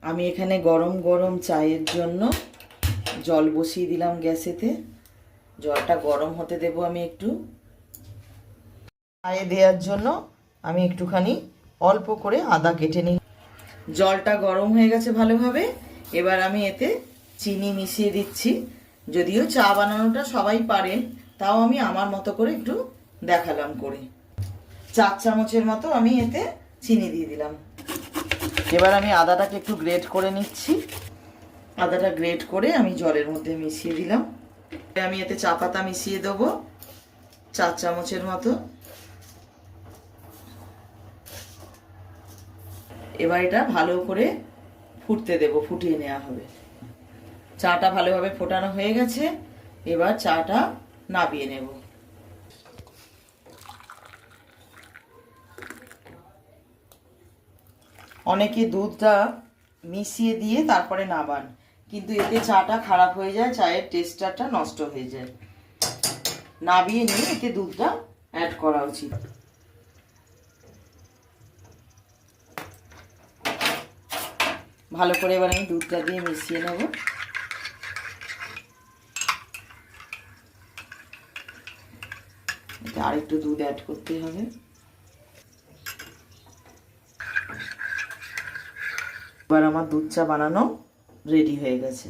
আমি এখানে গরম গরম চায়ের জন্য জল বসিয়ে দিলাম গ্যাসেতে। জলটা গরম হতে দেব আমি একটু। চায়ে দেওয়ার জন্য আমি একটুখানি অল্প করে আদা কেটে নিই। জলটা গরম হয়ে গেছে ভালোভাবে। এবার আমি এতে চিনি মিশিয়ে দিচ্ছি। যদিও চা বানানোটা সবাই পারেন, তাও আমি আমার মতো করে একটু দেখালাম করে। 4 চামচের মতো আমি এতে চিনি দিয়ে দিলাম। এবার আমি আদাটাকে একটু গ্রেট করে নিচ্ছি। আদাটা গ্রেট করে আমি জলের মধ্যে মিশিয়ে দিলাম। আমি এতে চা পাতা মিশিয়ে দেবো 4 চামচের মতো। এবার এটা ভালো করে ফুটতে দেব, ফুটিয়ে নেওয়া হবে। চাটা ভালোভাবে ফোটানো হয়ে গেছে। এবার চাটা নামিয়ে নেব। অনেকে দুধটা মিশিয়ে দিয়ে তারপরে নামান, কিন্তু এতে চাটা খারাপ হয়ে যায়, চায়ের টেস্টারটা নষ্ট হয়ে যায়। নামিয়ে নিয়ে এতে দুধটা অ্যাড করা উচিত। ভালো করে এবার আমি দুধটা দিয়ে মিশিয়ে নেব। এটা আরেকটু দুধ অ্যাড করতে হবে। এবার আমার দুধ চা বানানো রেডি হয়ে গেছে।